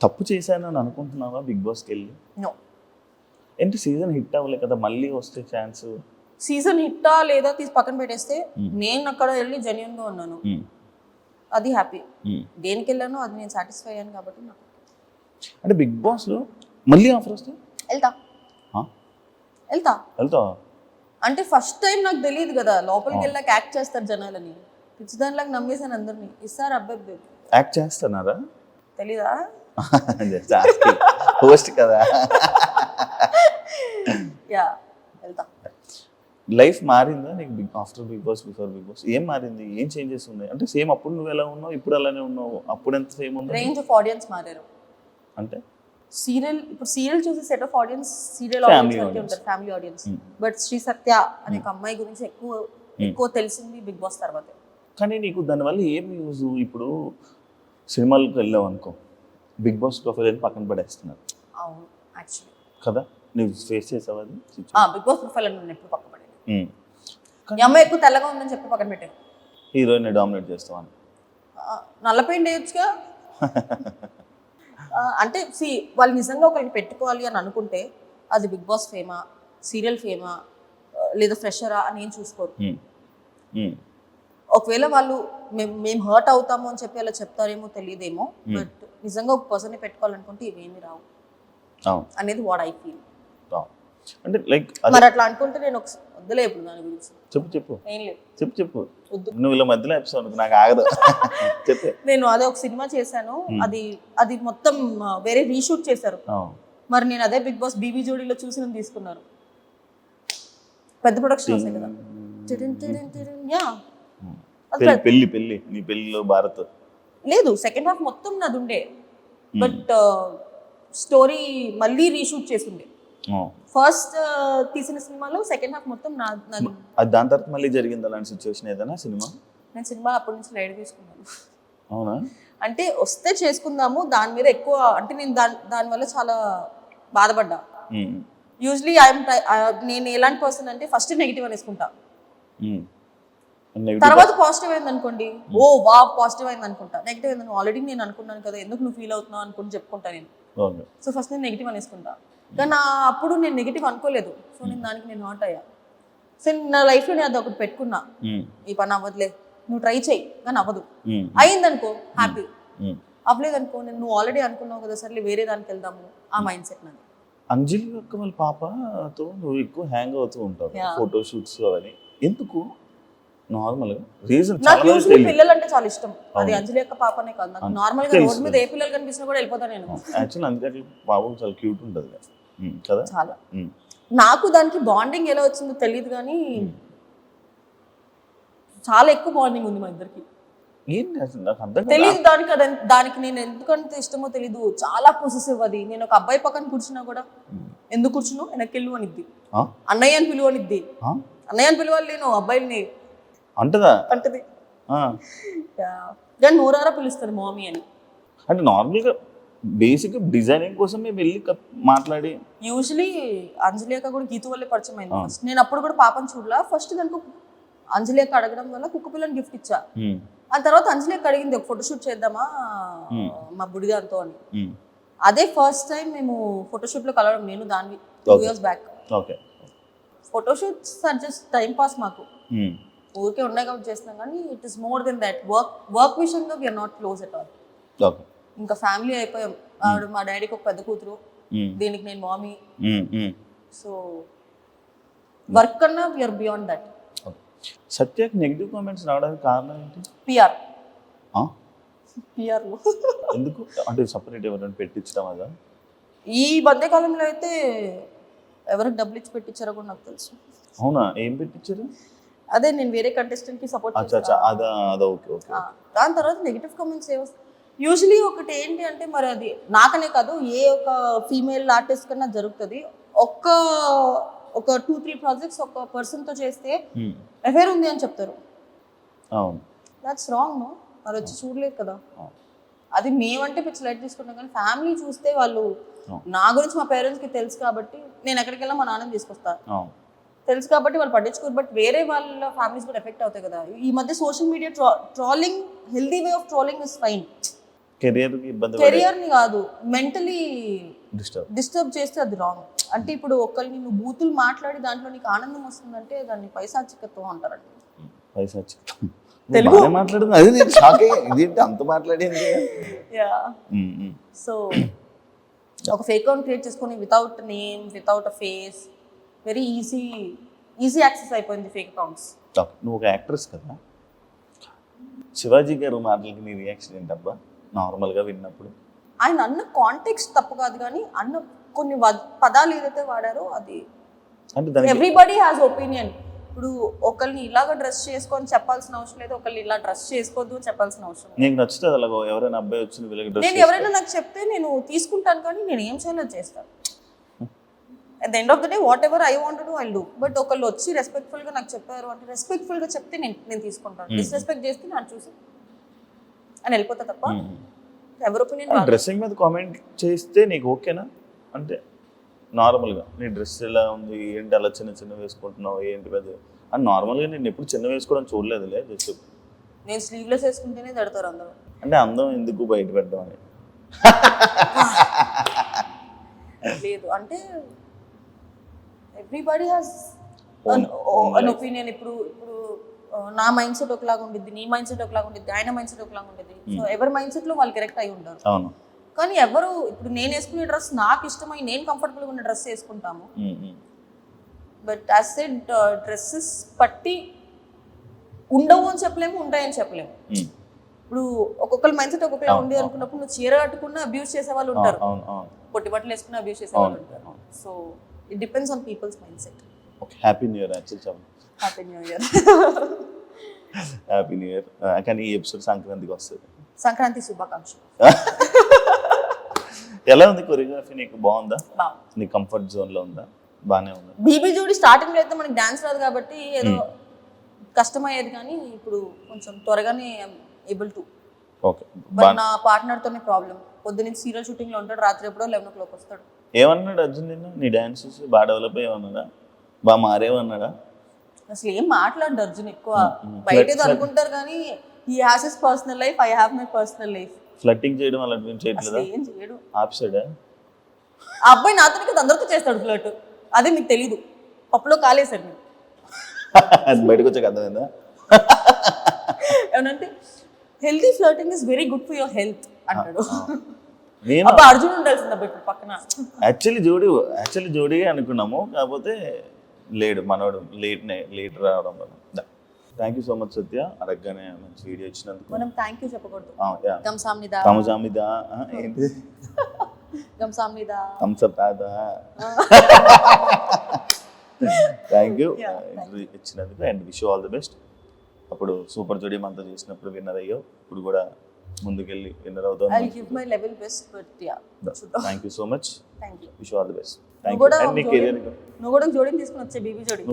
తప్పు చేశానని అనుకుంటున్నావా? బిగ్ బాస్కి వెళ్ళి ఏంటి సీజన్ హిట్ అవ్వలే కదా, మళ్ళీ వస్తే ఛాన్స్. సీజన్ హిట్టా లేదా తీసి పక్కన పెట్టేస్తే నేను అక్కడ వెళ్ళి జెన్యూన్ గా ఉన్నాను, అది హ్యాపీ. దేనికి వెళ్ళానో అది నేను సాటిస్ఫై అయ్యాను కాబట్టి నాకు. అంటే బిగ్ బాస్ లో మళ్ళీ ఆఫర్ వస్తే వెళ్తా అంటే ఫస్ట్ టైం నాకు తెలియదు కదా, లోపలికి వెళ్ళాక యాక్ట్ చేస్తారు జనాలని, పిచ్చిదానిలాగా నమ్మేసాను అందరినీ. ఇస్తారు అబ్బాయి యాక్ట్ చేస్తున్నారా తెలీదా? హోస్ట్ కదా. యా వెళ్తా. లైఫ్ మారిందా నీకు after Bigg Boss, before Bigg Boss? ఏం మారింది, ఏం చేంజెస్ ఉన్నాయి? అంటే సేమ్ అప్పుడు నువ్వు ఎలా ఉన్నావు, ఇప్పుడు అలానే ఉన్నావు? అప్పుడు ఎంత సేమ్ ఉంది? రేంజ్ ఆఫ్ ఆడియన్స్ మారారు. అంటే ఇప్పుడు సీరియల్ చూసే set of audience serial audience ఉంటారు, ఫ్యామిలీ ఆడియన్స్. బట్ శ్రీ సత్య అనే ఒక అమ్మాయి గురించి ఎక్కువ తెలిసింది బిగ్ బాస్ తర్వాత. కానీ నీకు దానివల్ల ఏం యూజ్? ఇప్పుడు సినిమాలకు వెళ్ళావు అనుకో, బిగ్ బాస్ ప్రొఫైల్ అని పక్కన పడేస్తున్నారు. అవును యాక్చువల్లీ కదా, నువ్వు ఫేస్ చేసావు అది? బిగ్ బాస్ ప్రొఫైల్ అని ఎప్పుడు పక్కన పడేది. ఈ అమ్మాయి ఎక్కువ తెల్లగా ఉందని చెప్పి పక్కన పెట్టాను. హీరోయిన్ డామినేట్ చేస్తావని నల్ల పెయింట్ వేయొచ్చుగా. అంటే వాళ్ళు నిజంగా ఒకరికి పెట్టుకోవాలి అని అనుకుంటే అది బిగ్ బాస్ ఫేమా, సీరియల్ ఫేమా, లేదా ఫ్రెషరా అని ఏం చూసుకోరు. ఒకవేళ వాళ్ళు మేము హర్ట్ అవుతాము అని చెప్పి అలా చెప్తారేమో తెలియదేమో, బట్ నిజంగా ఒక పర్సన్ని పెట్టుకోవాలనుకుంటే ఇవేమీ రావు అనేది వాట్ ఐ ఫీల్. అంటే లైక్ మరి అట్లా అనుకుంటే నేను వద్దులే ఇప్పుడు దాని గురించి. చెప్పు నువ్వు ఇలా మధ్యలో ఎపిసోడ్ నాకు ఆగదు. చెప్పు. నేను అదే ఒక సినిమా చేశాను, అది మొత్తం వేరే రీషూట్ చేశారు. మరి నేను అదే బిగ్ బాస్ బీబీ జోడీలో చూసి నన్ను తీసుకున్నారు. పెద్ద ప్రొడక్షన్ వస్తాయి కదా. పెళ్లి నీ పెళ్లిలో భారత్ లేదు, సెకండ్ హాఫ్ మొత్తం నాది ఉండే. బట్ స్టోరీ మళ్ళీ రీషూట్ చేసిండే. ఫస్ట్ తీసిన సినిమాలో సెకండ్ హాఫ్ మొత్తం నాది. అది దాని తర్వాత మళ్ళీ జరిగింది అలాంటి సిచ్యువేషన్ ఏదైనా సినిమా? నేను సినిమా అప్పటి నుంచి లైట్ తీసుకున్నాను. అవునా? అంటే వస్తే చేసుకుందాము, దాని మీద ఎక్కువ అంటే నేను దానివల్ల చాలా బాధపడ్డా. యూజువలీ నేను ఎలాంటి పర్సన్ అంటే ఫస్ట్ నెగిటివ్ అనేసుకుంటా, తర్వాత పాజిటివ్ అయింది అనుకోండి, ఓ వా పాజిటివ్ అయింది అనుకుంటా. నెగిటివ్ అయింది ఆల్రెడీ నేను అనుకున్నాను కదా, ఎందుకు నువ్వు ఫీల్ అవుతున్నావు అనుకుని చెప్పుకుంటా నేను. సో ఫస్ట్ నేను నెగిటివ్ అనేసుకుంటా, కానీ అప్పుడు నేను నెగిటివ్ అనుకోలేదు. సో నేను దానికి నేను హర్ట్ అయ్యా. సో నా లైఫ్లో నేను అది ఒకటి పెట్టుకున్నా, ఈ పని అవ్వదులే, నువ్వు ట్రై చేయి కానీ అవ్వదు. అయిందనుకో హ్యాపీ, అవ్వలేదనుకో నువ్వు ఆల్రెడీ అనుకున్నావు కదా సర్లే వేరే దానికి వెళ్దాము, ఆ మైండ్ సెట్ నాది. అంజలి యొక్క వాళ్ళ పాపతో నువ్వు ఎక్కువ హ్యాంగ్ అవుతూ ఉంటావు, ఫోటో షూట్స్ అవన్నీ ఎందుకు? నార్మల్గా రీజన్ నాకు యూజువల్లీ పిల్లలు అంటే చాలా ఇష్టం. అది అంజలి యొక్క పాపనే కాదు, నాకు నార్మల్ గా రోడ్ మీద ఏ పిల్లలు కనిపించినా కూడా వెళ్ళిపోతాను నేను. యాక్చువల్లీ అంజలి పాప చాలా క్యూట్ ఉంటుంది కదా చాలా. నాకు దానికి బాండింగ్ ఎలా వచ్చిందో తెలియదు కానీ చాలా ఎక్కువ బాండింగ్ ఉంది మా ఇద్దరికి. తెలియదు దానికి నేను ఎందుకంటే ఇష్టమో తెలీదు, చాలా పొసెసివ్ అది. నేను ఒక అబ్బాయి పక్కన కూర్చున్నా కూడా ఎందుకు కూర్చున్నావు వెనక్కి అనిద్ది, అన్నయ్య అని పిలువనిద్ది, అన్నయ్య అని పిలవాలి నేను అబ్బాయిని అంటదా అంటది, కానీ నోరారా పిలుస్తుంది మామీ అని. అంటే నార్మల్గా బేసిక్ డిజైనింగ్ కోసం మేము వెళ్ళి మాట్లాడి యూజువలీ అంజలి అక్క కూడా గీతు వల్లే పరిచయం అయింది. ఫస్ట్ నేను అప్పుడు కూడా పాపని చూడలా, ఫస్ట్ దానికి అంజలి అక్క అడగడం వల్ల కుక్క పిల్లని గిఫ్ట్ ఇచ్చా. ఆ తర్వాత అంజలి అక్క అడిగింది ఒక ఫోటోషూట్ చేద్దామా మా బుడిదాంతో అని. అదే ఫస్ట్ టైం మేము ఫోటోషూట్ లో కలవడం, నేను దాన్ని 2 years back. Photoshoots are just time pass, మాకు ఊరికే ఉన్నాయి కాబట్టి చేస్తున్నాం, కానీ it is more than that. Work విషయంగా we are not close at all. ఇంకా ఫ్యామిలీ అయిపోయాం. ఆవిడ మా డాడీకి ఒక పెద్ద కూతురు, దీనికి నేను మామీ. సో వర్క్ కన్నా వీఆర్ బియాండ్ దట్. సత్యకి నెగిటివ్ కామెంట్స్ రావడానికి కారణం ఏంటి? పిఆర్ ఎందుకు అంటే సపరేట్ ఎవరైనా పెట్టించడం అదా? ఈ మధ్యకాలంలో అయితే ఎవరికి డబ్బులు ఇచ్చి పెట్టించారో కూడా నాకు తెలుసు. అవునా? ఏం పెట్టించారు? అదే నేను వేరే కంటెస్టెంట్ కి సపోర్ట్ దాని తర్వాత నెగిటివ్ కామెంట్స్ యూజువలీ ఒకటి ఏంటి అంటే, మరి అది నాకనే కాదు ఏ ఒక ఫీమేల్ ఆర్టిస్ట్ కన్నా జరుగుతుంది. ఒక 2-3 ప్రాజెక్ట్స్ ఒక పర్సన్ తో చేస్తే అఫేర్ ఉంది అని చెప్తారు. That's wrong. నో, మరి వచ్చి చూడలేదు కదా. అది మేమంటే పిచ్చి లైట్ తీసుకుంటాం, కానీ ఫ్యామిలీ చూస్తే వాళ్ళు, నా గురించి మా పేరెంట్స్ కి తెలుసు కాబట్టి నేను ఎక్కడికి వెళ్ళా మా నాన్నని తీసుకొస్తాను, తెలుసు కాబట్టి వాళ్ళు పట్టించుకోరు. బట్ వేరే వాళ్ళ ఫ్యామిలీస్ కూడా ఎఫెక్ట్ అవుతాయి కదా. ఈ మధ్య social media trolling, healthy way of trolling is fine. Career ని కాదు, మెంటలీ డిస్టర్బ్ చేస్తే అది రాంగ్. అంటే ఇప్పుడు ఒకరిని నువ్వు బూతులు మాట్లాడి దాంట్లో నీకు ఆనందం వస్తుందంటే దాన్ని పైశాచికత్వం అంటారండి. తెలుగు మాట్లాడుతుంది అది నేను షాక్ అయ్యా, ఇదేంటి అంత మాట్లాడింది. సో ఒక ఫేక్ అకౌంట్ క్రియేట్ చేసుకొని వితౌట్ నేమ్, వితౌట్ అ ఫేస్, వెరీ ఈజీ యాక్సెస్ అయిపోయింది ఫేక్ అకౌంట్స్. నువ్వు ఒక యాక్ట్రెస్ కదా, శివాజీ గారు మాటలకి నీ రియాక్షన్ ఏంటబ్బా నార్మల్గా విన్నప్పుడు? ఆయన అన్న కాంటెక్స్ట్ తప్పు కాదు, కానీ అన్న కొన్ని పదాలు ఏదైతే వాడారో అది ఎవ్రీబడి హ్యాస్ ఒపీనియన్. ఇప్పుడు ఒకరిని ఇలాగ డ్రెస్ చేసుకొని చెప్పాల్సిన అవసరం లేదు, ఒకరిని ఇలా డ్రెస్ చేసుకోవద్దు చెప్పాల్సిన అవసరం లేదు. నీకు నచ్చుతుంది అలాగ ఎవరైనా అబ్బాయి వచ్చి నేను ఎవరైనా నాకు చెప్తే నేను తీసుకుంటాను, కానీ నేను ఏం చేయాలో చేస్తాను. At the end of the day what ever I want to I do. But ఒకళ్ళు వచ్చి రెస్పెక్ట్ఫుల్ గా నాకు చెప్పారు అంటే రెస్పెక్ట్ఫుల్ గా చెప్తే నేను తీసుకుంటాను. డిస్రెస్పెక్ట్ చేస్తే నాకు చూసి అని వెళ్ళిపోతా తప్ప ఎవరి ఒపీనియన్. డ్రెస్సింగ్ మీద కామెంట్ చేస్తే నీకు ఓకేనా? అంటే నార్మల్గా నీ డ్రెస్ ఎలా ఉంది ఏంటి, అలా చిన్న వేసుకుంటున్నావు ఏంటి పెద్ద అని నార్మల్గా నేను ఎప్పుడు చిన్న వేసుకోవడం చూడలేదులే. జస్ట్ నేను స్లీవ్లెస్ వేసుకుంటేనే తడతారు అందరూ. అంటే అందం ఎందుకు బయట పెట్టడం అని లేదు, అంటే ఎవ్రీబడి హ్యాస్ అన్ ఒపీనియన్. ఇప్పుడు నా మైండ్ సెట్ ఒకలాగా ఉండిద్ది, నీ మైండ్ సెట్ ఒకలాగా ఉండిద్ది, ఆయన మైండ్ సెట్ ఒకలాగా ఉండిద్ది. సో ఎవరి మైండ్ సెట్ లో వాళ్ళు కరెక్ట్ అయి ఉంటారు. కానీ ఎవరు ఇప్పుడు నేను వేసుకునే డ్రెస్ నాకు ఇష్టమై నేను కంఫర్టబుల్గా ఉన్న డ్రెస్ వేసుకుంటాము. బట్ యాజ్ సెడ్ డ్రెస్సెస్ పట్టి ఉండవు అని చెప్పలేము, ఉంటాయని చెప్పలేము. ఇప్పుడు ఒక్కొక్కరి మైండ్ సెట్ ఒక్కొక్కలా ఉంది అనుకున్నప్పుడు నువ్వు చీర కట్టుకున్న అబ్యూస్ చేసే వాళ్ళు ఉంటారు, పొట్టి బట్టలు వేసుకున్న అబ్యూస్ చేసే వాళ్ళు ఉంటారు. So it depends on peoples mind set. Happy new year. Happy new year. Happy new year. కానీ ఈ ఎపిసోడ్ సంక్రాంతికి వస్తుంది. సంక్రాంతి శుభాకాంక్షలు. ఎలా ఉంది కొరియోగ్రఫీ? నీకు బాగుందా? బాగుంది. నీ కంఫర్ట్ జోన్ లో ఉందా? బానే ఉందా? బీబీ జోడి స్టార్టింగ్ లో అయితే మనకి డాన్స్ రాదు కాబట్టి ఏదో కష్టమయ్యేది, కానీ ఇప్పుడు కొంచెం త్వరగానే ఏబుల్ టు. ఓకే. బట్ నా పార్ట్నర్ తోనే ప్రాబ్లం. పొద్దున్నే సీరియల్ షూటింగ్ లో ఉంటాడు, రాత్రి ఎప్పుడో 11 o'clock వస్తాడు. ఏమన్నాడు అర్జున్ నిన్న? నీ డాన్స్ చూసి బాగా డెవలప్ అయ్యమన్నాడా? బాగా మారేవన్నాడా? అసలు ఏం మాట్లాడు అర్జున్ ఎక్కువ. బయట ఏదో అనుకుంటారు కానీ he has his personal life, I have my personal life. ఫ్లట్టింగ్ చేయడం అలాంటివి చేయట్లేదా? ఏం చేయడు. ఆప్సైడా? ఆ అబ్బాయి నాతో కదా అందరితో చేస్తాడు ఫ్లర్ట్, అదే మీకు తెలీదు. పప్పులో కాలేసాడు మీరు. అది బయటకు వచ్చాక అర్థమైందా? ఏమనంటే healthy flirting is very good for your health అంటాడు. నేను అబ్బా అర్జున్ ఉండాల్సింది అబ్బా ఇప్పుడు పక్కన. యాక్చువల్లీ జోడీగా అనుకున్నాము, కాకపోతే లేడు మనోడు, లేట్ రావడం వల్ల. థ్యాంక్ యూ సో మచ్ సత్య, అడగగానే మంచి వీడియో ఇచ్చినందుకు. మనం థ్యాంక్ యూ చెప్పకూడదు. గంసామ్నిదా తమజామిదా ఏంటి? గంసామ్నిదా థమ్స్అప్ ఆదా. థ్యాంక్ యూ ఇచ్చినందుకు and wish all the best. అప్పుడు సూపర్ జోడీ మనతో చేసినప్పుడు విన్నర్ అయ్యో, ఇప్పుడు కూడా ముందుకెళ్ళి విన్నర్ అవుతాం. I give my level best, but yeah thank you so much. Thank you. Wish all the best. నువ్వు కూడా జోడిని తీసుకుని వచ్చే బీబీ జోడి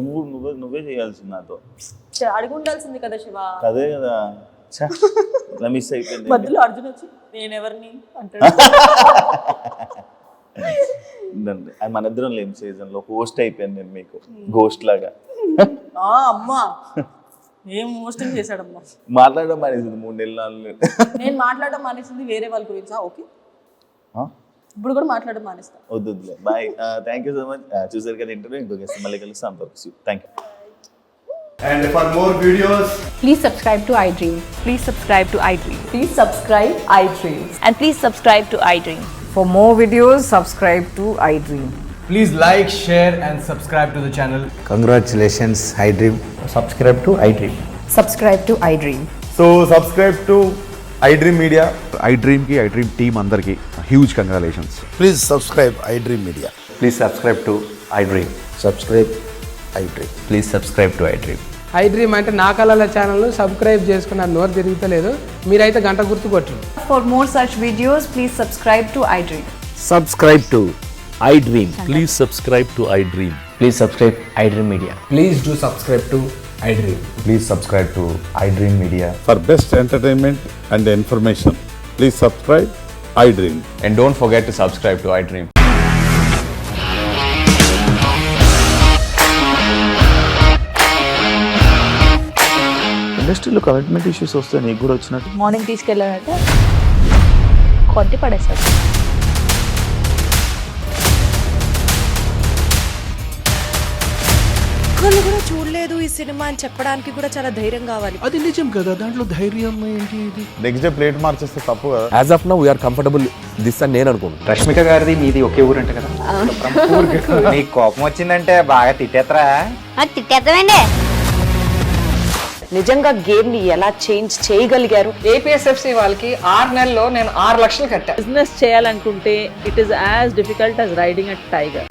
నువ్వే చేయాల్సింది నాతో. అడిగి ఉండాల్సింది కదా శివ. అదే కదా, ఇలా మిస్ అయిపోయింది. మధ్యలో అర్జున్ వచ్చి నేను ఎవరిని అంటాడు. మన ఇద్దరం లేం సీజన్ లో హోస్ట్ అయిపోయాను నేను మీకు, గోస్ట్ లాగా. అమ్మా ఏం హోస్టింగ్ చేశాడమ్మా. మాట్లాడడం మానేసింది 3 నెలలు. నేను మాట్లాడడం మానేసింది వేరే వాళ్ళ గురించి. ఓకే, ఇప్పుడు కూడా మాట్లాడడం మానేస్తా. వద్దులే, bye. Thank you so much. చూసారు కదా ఇంటర్వ్యూ, ఇంకో గెస్ట్ మళ్ళీ కలుస్తాం. Thank you. And for more videos, Please subscribe to iDream. Please subscribe to iDream. Please subscribe iDream. And please subscribe to iDream. For more videos, subscribe to iDream. please like, share, and subscribe to the channel. Congratulations, iDream. Subscribe to iDream. Subscribe to iDream. So subscribe to iDream Media. iDream team అందరికి huge congratulations. Please subscribe iDream Media. Please subscribe to iDream. Subscribe iDream. Please subscribe to iDream. iDream అంటే నా కళల ఛానల్ను subscribe చేసుకున్న నోరు తిరుగుతలేదు, మీరైతే గంట గుర్తు కొట్టండి. For more such videos, please subscribe to iDream. Subscribe to iDream. Please subscribe to iDream. Please subscribe iDream Media. Please do subscribe to iDream. Please subscribe to iDream Media. For best entertainment and information, please subscribe iDream. And don't forget to subscribe to iDream. ఇండస్ట్రీలో commitment issues వస్తే నీకు కూడా వచ్చినట్టు? Morning తీసుకెళ్ళాడంటే కొట్టి పడేస్తాడు. ఒక్కళ్ళు కూడా చూడలేదు ఈ సినిమా అని చెప్పడానికి కూడా చాలా ధైర్యం కావాలి. అది నిజం కదా, దాంట్లో ధైర్యం ఏంటి? ఇది నెక్స్ట్ డే ప్లేట్ మార్చేస్తే తప్పు కదా. As of now, we are comfortable this అని నేను అనుకుంటున్నాను. రష్మిక గారిది మీది ఒకే ఊరంట కదా? నీకు కోపం వచ్చిందంటే బాగా తిట్టేత్తరా? తిట్టేద్దామండి. నిజంగా గేమ్ ని ఎలా చేంజ్ చేయగలిగారు? APSFC వాళ్ళకి 6 నెలల్లో నేను 6 లక్షలు కట్టా. బిజినెస్ చేయాలనుకుంటే it is as difficult as riding a tiger.